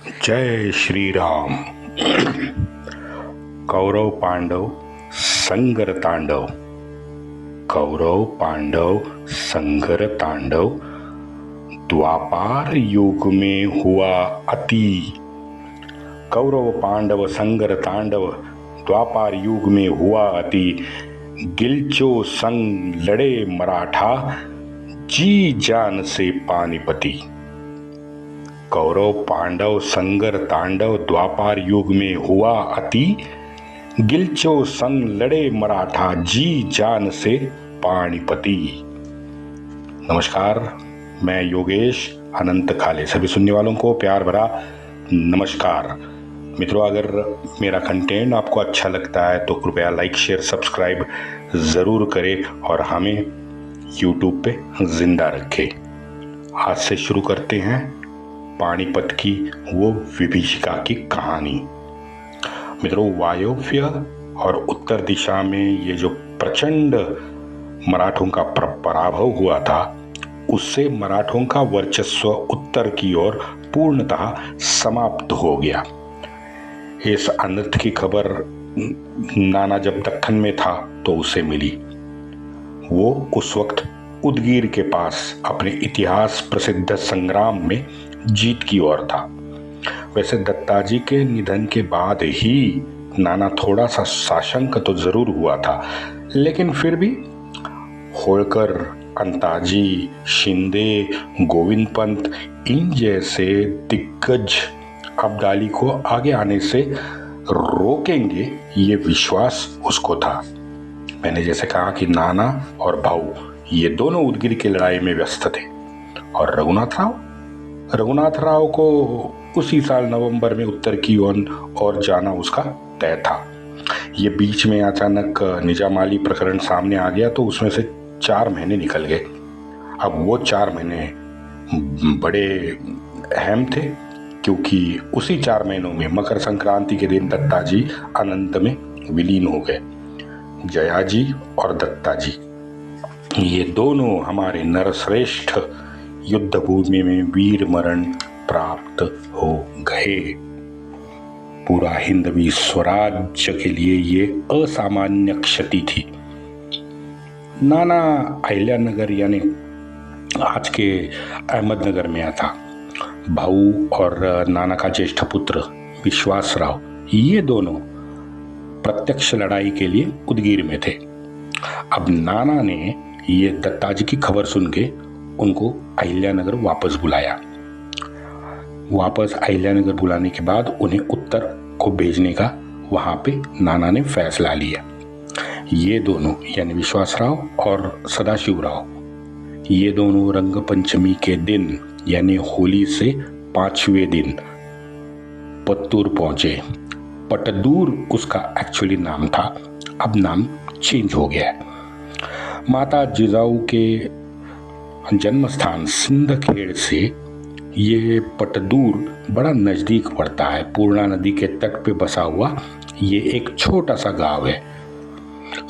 जय श्री राम। कौरव पांडव संगर तांडव, कौरव पांडव संगर तांडव द्वापार युग में हुआ अति। कौरव पांडव संगर तांडव द्वापार युग में हुआ अति। गिलचो संग लड़े मराठा, जी जान से पानीपति। कौरव पांडव संगर तांडव द्वापार युग में हुआ अति। गिलचो संग लड़े मराठा, जी जान से पानीपति। नमस्कार, मैं योगेश अनंत खाले सभी सुनने वालों को प्यार भरा नमस्कार। मित्रों, अगर मेरा कंटेंट आपको अच्छा लगता है तो कृपया लाइक शेयर सब्सक्राइब ज़रूर करें और हमें यूट्यूब पे जिंदा रखें। आज से शुरू करते हैं पानीपत की वो विभीषिका की कहानी। मित्रों, वायव्य और उत्तर दिशा में ये जो प्रचंड मराठों का पराभव हुआ था, उससे मराठों का वर्चस्व उत्तर की ओर पूर्णतः समाप्त हो गया। इस अनर्थ की खबर नाना जब दक्कन में था तो उसे मिली। वो उस वक्त उदगीर के पास अपने इतिहास प्रसिद्ध संग्राम में जीत की ओर था। वैसे दत्ताजी के निधन के बाद ही नाना थोड़ा सा साशंक तो जरूर हुआ था, लेकिन फिर भी होळकर, अंताजी, शिंदे, गोविंद पंत, इन जैसे दिग्गज अब्दाली को आगे आने से रोकेंगे, ये विश्वास उसको था। मैंने जैसे कहा कि नाना और भाऊ ये दोनों उदगिर की लड़ाई में व्यस्त थे और रघुनाथ राव को उसी साल नवंबर में उत्तर की ओर जाना उसका तय था। ये बीच में अचानक निजामाली प्रकरण सामने आ गया तो उसमें से 4 महीने निकल गए। अब वो 4 महीने बड़े अहम थे, क्योंकि उसी 4 महीनों में मकर संक्रांति के दिन दत्ताजी अनंत में विलीन हो गए। जयाजी और दत्ताजी ये दोनों हमारे नरश्रेष्ठ युद्ध भूमि में वीर मरण प्राप्त हो गए। पूरा हिंदवी स्वराज्य के लिए ये असामान्य क्षति थी। नाना अहिल्यानगर यानी आज के अहमदनगर में था। भाऊ और नाना का ज्येष्ठ पुत्र विश्वासराव, ये दोनों प्रत्यक्ष लड़ाई के लिए उदगीर में थे। अब नाना ने ये दत्ताजी की खबर सुन के उनको अहिल्यानगर वापस बुलाया। वापस अहिल्यानगर बुलाने के बाद उन्हें उत्तर को भेजने का वहां पे नाना ने फैसला लिया। ये दोनों यानी विश्वासराव और सदाशिवराव, ये दोनों रंग पंचमी के दिन यानी होली से 5वें दिन पत्तूर पहुंचे। पटदूर उसका एक्चुअली नाम था, अब नाम चेंज हो गया है। माता जिजाऊ के जन्म स्थान सिंदखेड़ से ये पटदूर बड़ा नज़दीक पड़ता है। पूर्णा नदी के तट पे बसा हुआ ये एक छोटा सा गांव है।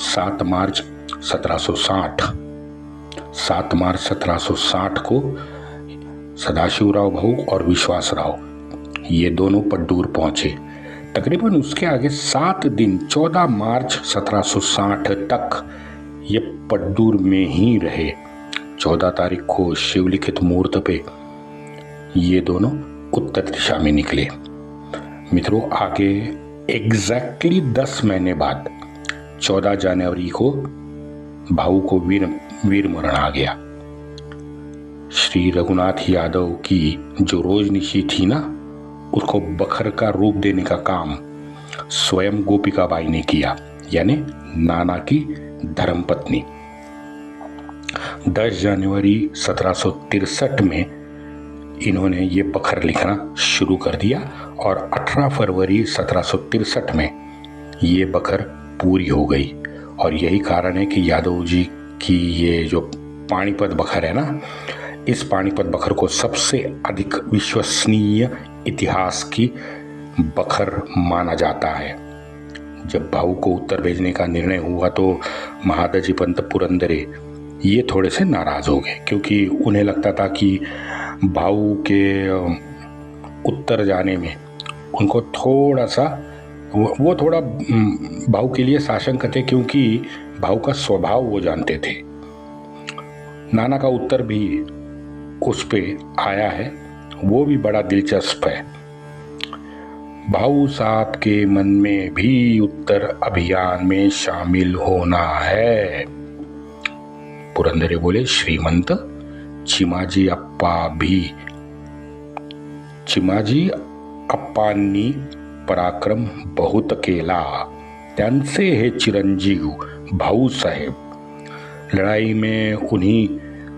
7 मार्च 1760 को सदाशिवराव भाऊ और विश्वासराव ये दोनों पटदूर पहुंचे। तकरीबन उसके आगे 7 दिन 14 मार्च 1760 तक ये पटदूर में ही रहे। 14 तारीख को शिवलिखित मुहूर्त पे ये दोनों उत्तर दिशा में निकले। मित्रों, आगे एग्जैक्टली 10 महीने बाद 14 जनवरी को भाऊ को वीर मरण आ गया। श्री रघुनाथ यादव की जो रोजनिशी थी ना, उसको बखर का रूप देने का काम स्वयं गोपिकाबाई ने किया, यानी नाना की धर्मपत्नी। 10 जनवरी 1763 में इन्होंने ये बखर लिखना शुरू कर दिया और 18 फरवरी 1763 में ये बखर पूरी हो गई। और यही कारण है कि यादव जी की ये जो पानीपत बखर है ना, इस पानीपत बखर को सबसे अधिक विश्वसनीय इतिहास की बखर माना जाता है। जब भाऊ को उत्तर भेजने का निर्णय हुआ तो महादजी पंत पुरंदरे ये थोड़े से नाराज हो गए, क्योंकि उन्हें लगता था कि भाऊ के उत्तर जाने में उनको थोड़ा सा वो थोड़ा भाऊ के लिए साशंक थे, क्योंकि भाऊ का स्वभाव वो जानते थे। नाना का उत्तर भी उस पे आया है, वो भी बड़ा दिलचस्प है। भाऊ साहब के मन में भी उत्तर अभियान में शामिल होना है। पुरंदरे बोले, श्रीमंत चिमाजी अप्पांनी पराक्रम बहुत केला, त्यांचे हे चिरंजीव भाऊ साहेब। लड़ाई में उन्हीं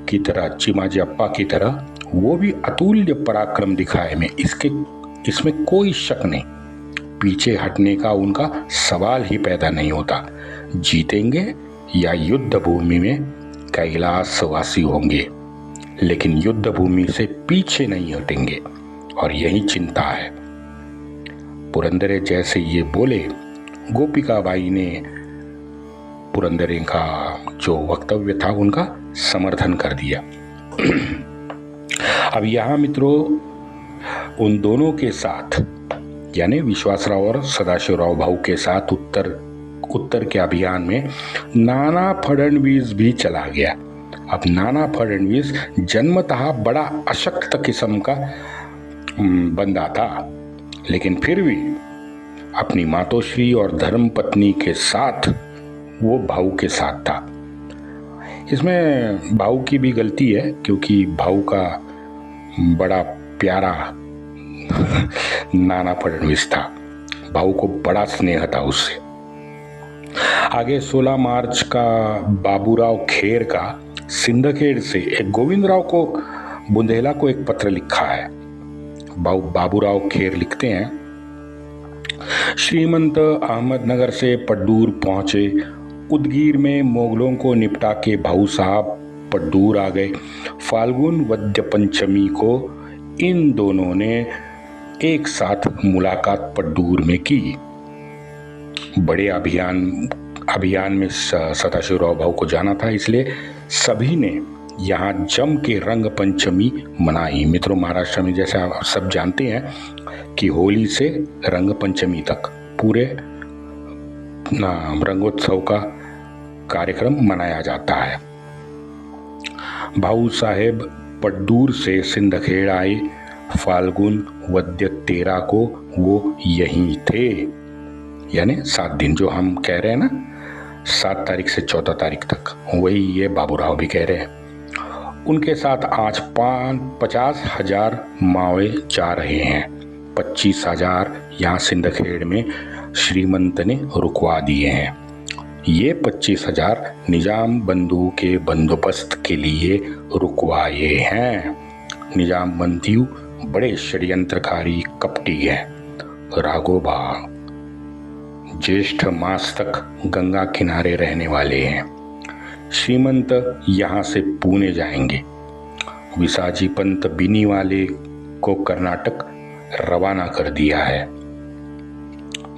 की तरह, चिमाजी अप्पा की तरह वो भी अतुल्य पराक्रम दिखाए में इसमें कोई शक नहीं। पीछे हटने का उनका सवाल ही पैदा नहीं होता। जीतेंगे या युद्ध भूमि में कैलाशवासी होंगे, लेकिन युद्ध भूमि से पीछे नहीं हटेंगे, और यही चिंता है। पुरंदरे जैसे ये बोले, गोपिकाबाई ने पुरंदरे का जो वक्तव्य था उनका समर्थन कर दिया। अब यहाँ मित्रों, उन दोनों के साथ यानी विश्वासराव और सदाशिवराव भाऊ के साथ उत्तर के अभियान में नाना फडणवीस भी चला गया। अब नाना फडणवीस जन्मतः बड़ा अशक्त किस्म का बंदा था, लेकिन फिर भी अपनी मातोश्री और धर्मपत्नी के साथ वो भाऊ के साथ था। इसमें भाऊ की भी गलती है, क्योंकि भाऊ का बड़ा प्यारा नाना फडणवीस था, भाऊ को बड़ा स्नेह था उससे। आगे 16 मार्च का बाबूराव खेर का सिंदखेड़ से एक गोविंदराव को बुंदेला को एक पत्र लिखा है। बाबूराव खेर लिखते हैं, श्रीमंत अहमदनगर से पड्डूर पहुंचे। उदगीर में मोगलों को निपटा के भाऊ साहब पड्डूर आ गए। फाल्गुन वद्य पंचमी को इन दोनों ने एक साथ मुलाकात पड्डूर में की। बड़े अभियान में सदाशिवराव भाऊ को जाना था, इसलिए सभी ने यहाँ जम के रंग पंचमी मनाई। मित्रों, महाराष्ट्र में जैसे आप सब जानते हैं कि होली से रंग पंचमी तक पूरे रंगोत्सव का कार्यक्रम मनाया जाता है। भाऊ साहेब पड्डूर से सिंदखेड़ आए। फाल्गुन वद्य 13 को वो यहीं थे, यानी 7 दिन जो हम कह रहे हैं ना, 7 तारीख से 14 तारीख तक, वही ये बाबूराव भी कह रहे हैं। उनके साथ आज 50,000 मावे जा रहे हैं। 25,000 यहाँ सिंदखेड़ में श्रीमंत ने रुकवा दिए हैं। ये 25,000 निजाम बंधु के बंदोबस्त के लिए रुकवाए हैं। निजाम बंधु बड़े षड्यंत्रकारी कपटी हैं। राघोबा ज्येष्ठ मास तक गंगा किनारे रहने वाले हैं। श्रीमंत यहाँ से पुणे जाएंगे। विसाजी पंत बिनी वाले को कर्नाटक रवाना कर दिया है।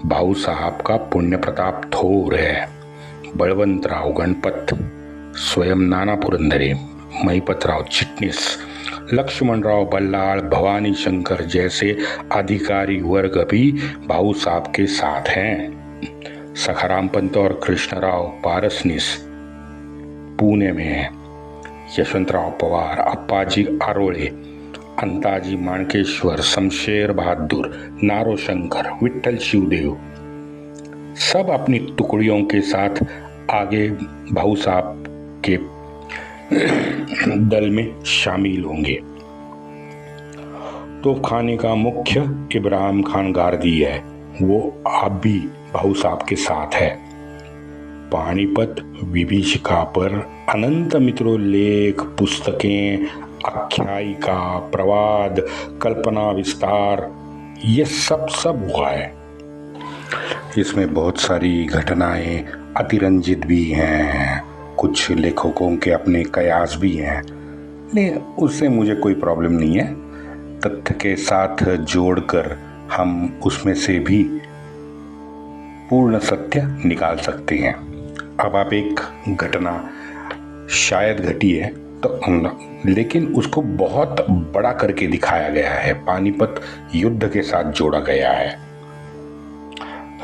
भाऊ साहब का पुण्य प्रताप थोर है। बलवंतराव गणपत, स्वयं नाना पुरंदरे, महिपतराव चिटनिस, लक्ष्मणराव बल्लाळ, भवानी शंकर जैसे अधिकारी वर्ग भी भाऊ साहब के साथ हैं। सखाराम पंत और कृष्णराव पारसनीस पुणे में है। यशवंतराव पवार, अप्पाजी आरोळे, अंताजी माणकेश्वर, शमशेर बहादुर, नारो शंकर, विठ्ठल शिवदेव सब अपनी टुकड़ियों के साथ आगे भाऊ साहब के दल में शामिल होंगे। तोपखाने का मुख्य इब्राहिम खान गारदी है, वो अब भी भाऊ साहब के साथ है। पानीपत विभीषिका पर अनंत मित्रों लेख, पुस्तकें, आख्यायिका, प्रवाद, कल्पना विस्तार, ये सब हुआ है। इसमें बहुत सारी घटनाएं अतिरंजित भी हैं, कुछ लेखकों के अपने कयास भी हैं, लेकिन उससे मुझे कोई प्रॉब्लम नहीं है। तथ्य के साथ जोड़कर हम उसमें से भी पूर्ण सत्य निकाल सकते हैं। अब आप एक घटना शायद घटी है, लेकिन उसको बहुत बड़ा करके दिखाया गया है, पानीपत युद्ध के साथ जोड़ा गया है।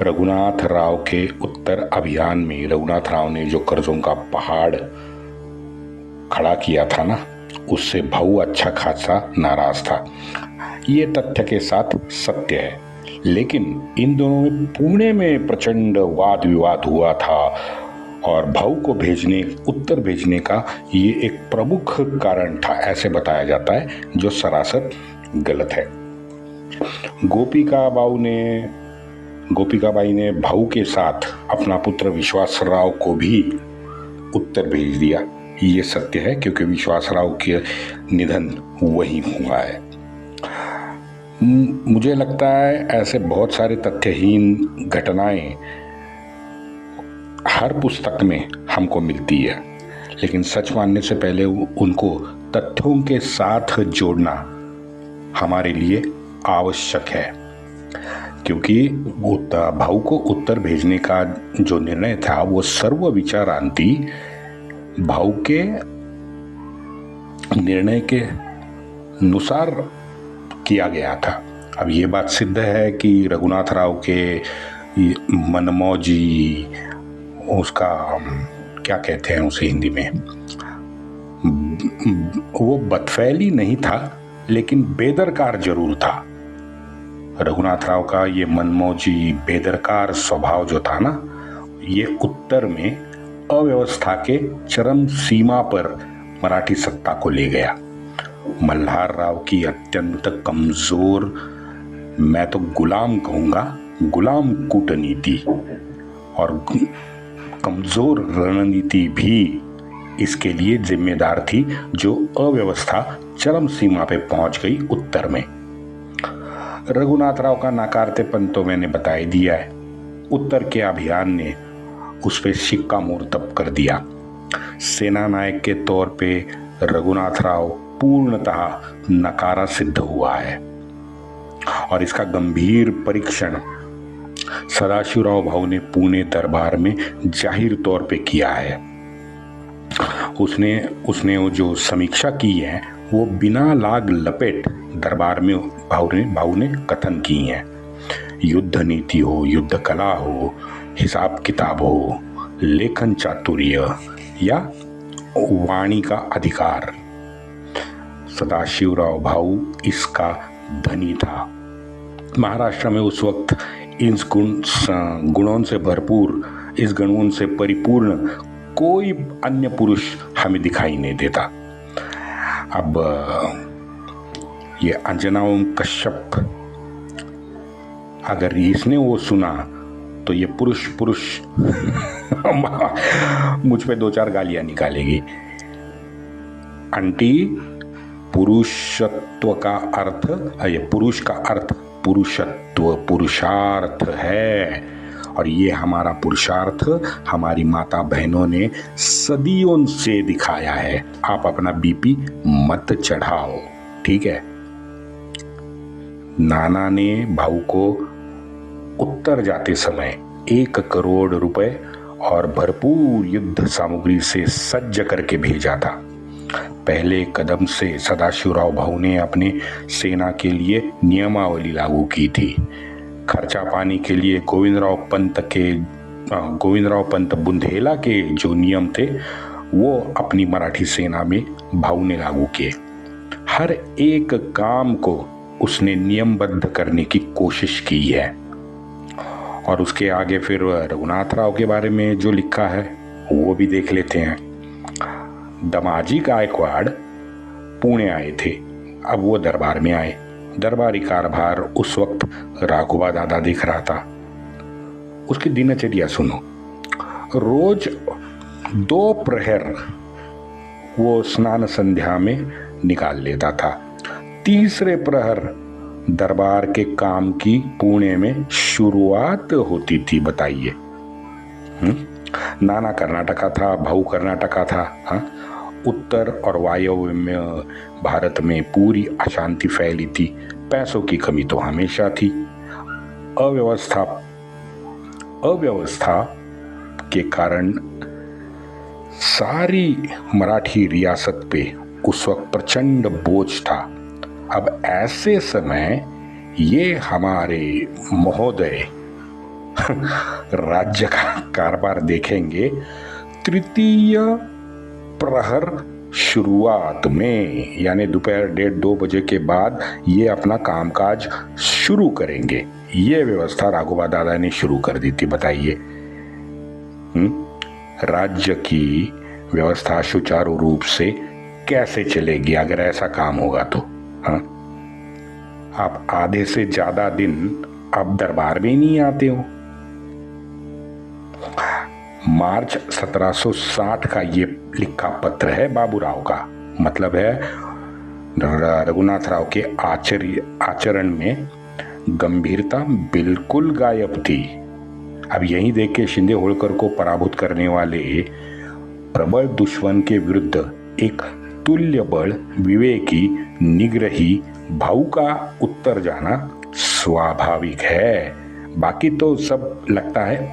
रघुनाथ राव के उत्तर अभियान में रघुनाथ राव ने जो कर्जों का पहाड़ खड़ा किया था ना, उससे भाऊ अच्छा खासा नाराज था। ये तथ्य के साथ सत्य है, लेकिन इन दोनों में पुणे में प्रचंड वाद विवाद हुआ था और भाऊ को उत्तर भेजने का ये एक प्रमुख कारण था, ऐसे बताया जाता है, जो सरासर गलत है। गोपिकाबाई ने भाऊ के साथ अपना पुत्र विश्वासराव को भी उत्तर भेज दिया। ये सत्य है, क्योंकि विश्वासराव के निधन वहीं हुआ है। मुझे लगता है ऐसे बहुत सारे तथ्यहीन घटनाएं हर पुस्तक में हमको मिलती है, लेकिन सच मानने से पहले उनको तथ्यों के साथ जोड़ना हमारे लिए आवश्यक है, क्योंकि भाऊ को उत्तर भेजने का जो निर्णय था वो सर्व विचारांती भाऊ के निर्णय के अनुसार किया गया था। अब ये बात सिद्ध है कि रघुनाथ राव के मनमौजी, उसका क्या कहते हैं उसे हिंदी में, वो बदफैली नहीं था, लेकिन बेदरकार जरूर था। रघुनाथ राव का ये मनमौजी बेदरकार स्वभाव जो था ना, ये उत्तर में अव्यवस्था के चरम सीमा पर मराठी सत्ता को ले गया। मल्हार राव की अत्यंत कमजोर, मैं तो गुलाम कहूंगा, गुलाम कूटनीति और कमजोर रणनीति भी इसके लिए जिम्मेदार थी, जो अव्यवस्था चरम सीमा पे पहुंच गई उत्तर में। रघुनाथ राव का नाकारतेपन तो मैंने बता ही दिया है। उत्तर के अभियान ने उस पर शिक्कामोर्तब कर दिया। सेना नायक के तौर पे रघुनाथ राव पूर्णतः नकारा सिद्ध हुआ है और इसका गंभीर परीक्षण सदाशिवराव भाऊ ने पुणे दरबार में जाहिर तौर पे किया है। उसने वो जो समीक्षा की है वो बिना लाग लपेट दरबार में भाऊ ने कथन की हैं। युद्ध नीति हो, युद्ध कला हो, हिसाब किताब हो, लेखन चातुर्य या वाणी का अधिकार, सदाशिवराव भाऊ इसका धनी था। महाराष्ट्र में उस वक्त इस गुणों से भरपूर, इस गुणों से परिपूर्ण कोई अन्य पुरुष हमें दिखाई नहीं देता। अब ये अंजना ओम कश्यप, अगर इसने वो सुना तो ये पुरुष मुझ पे 2-4 गालियां निकालेगी। आंटी, पुरुषत्व का अर्थ, ये पुरुष का अर्थ पुरुषत्व, पुरुषार्थ है, और ये हमारा पुरुषार्थ हमारी माता बहनों ने सदियों से दिखाया है। आप अपना बीपी मत चढ़ाओ, ठीक है। नाना ने भाऊ को उत्तर जाते समय 1 करोड़ रुपए और भरपूर युद्ध सामग्री से सज्ज करके भेजा था। पहले कदम से सदाशिवराव भाऊ ने अपने सेना के लिए नियमावली लागू की थी। खर्चा पानी के लिए गोविंदराव पंत बुंदेला के जो नियम थे वो अपनी मराठी सेना में भाऊ ने लागू किए। हर एक काम को उसने नियमबद्ध करने की कोशिश की है। और उसके आगे फिर रघुनाथ राव के बारे में जो लिखा है वो भी देख लेते हैं। दमाजी गायकवाड़ पुणे आए थे, अब वो दरबार में आए। दरबारी कारभार उस वक्त राघोबा दादा देख रहा था। उसकी दिनचर्या सुनो। रोज 2 प्रहर वो स्नान संध्या में निकाल लेता था। तीसरे प्रहर दरबार के काम की पुणे में शुरुआत होती थी। बताइए, नाना कर्नाटका था, भाऊ कर्नाटका था। हाँ, उत्तर और वायव्य भारत में पूरी अशांति फैली थी। पैसों की कमी तो हमेशा थी। अव्यवस्था के कारण सारी मराठी रियासत पे उस वक्त प्रचंड बोझ था। अब ऐसे समय ये हमारे महोदय राज्य का कारभार देखेंगे। तृतीय प्रहर शुरुआत में, यानी दोपहर 1:30-2 बजे के बाद ये अपना कामकाज शुरू करेंगे। ये व्यवस्था राघोबा दादा ने शुरू कर दी थी। बताइए, राज्य की व्यवस्था सुचारू रूप से कैसे चलेगी अगर ऐसा काम होगा तो? हाँ, आप आधे से ज्यादा दिन अब दरबार में नहीं आते हो। मार्च 1760 का ये लिखा पत्र है बाबूराव का। मतलब है रघुनाथ राव के आचरण में गंभीरता बिल्कुल गायब थी। अब यही देख के शिंदे होळकर को पराभूत करने वाले प्रबल दुश्मन के विरुद्ध एक तुल्य बल, विवेकी, निग्रही भाऊ का उत्तर जाना स्वाभाविक है। बाकी तो सब लगता है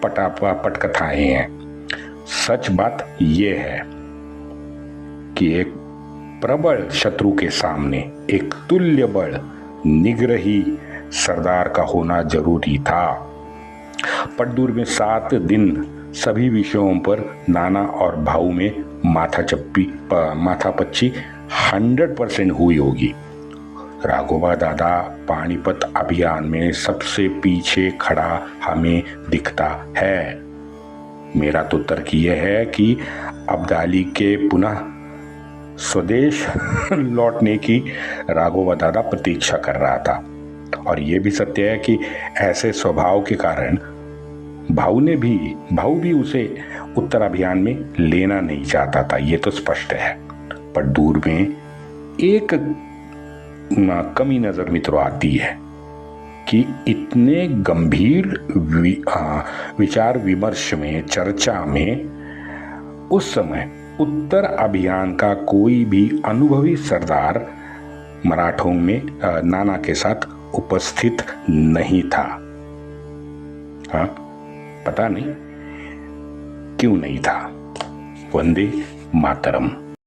पटकथाएं हैं। सच बात यह है कि एक प्रबल शत्रु के सामने एक तुल्य बल, निग्रही सरदार का होना जरूरी था। पटदूर में 7 दिन सभी विषयों पर नाना और भाऊ में माथापच्ची 100% हुई होगी। राघोबा दादा पानीपत अभियान में सबसे पीछे खड़ा हमें दिखता है। मेरा तो तर्क यह है कि अब्दाली के पुनः स्वदेश लौटने की राघोबा दादा प्रतीक्षा कर रहा था। और यह भी सत्य है कि ऐसे स्वभाव के कारण भाऊ भी उसे उत्तर अभियान में लेना नहीं चाहता था। ये तो स्पष्ट है। पर दूर में एक कमी नजर मित्रों आती है कि इतने गंभीर विचार विमर्श में, चर्चा में उस समय उत्तर अभियान का कोई भी अनुभवी सरदार मराठों में नाना के साथ उपस्थित नहीं था। हाँ, पता नहीं क्यों नहीं था। वंदे मातरम।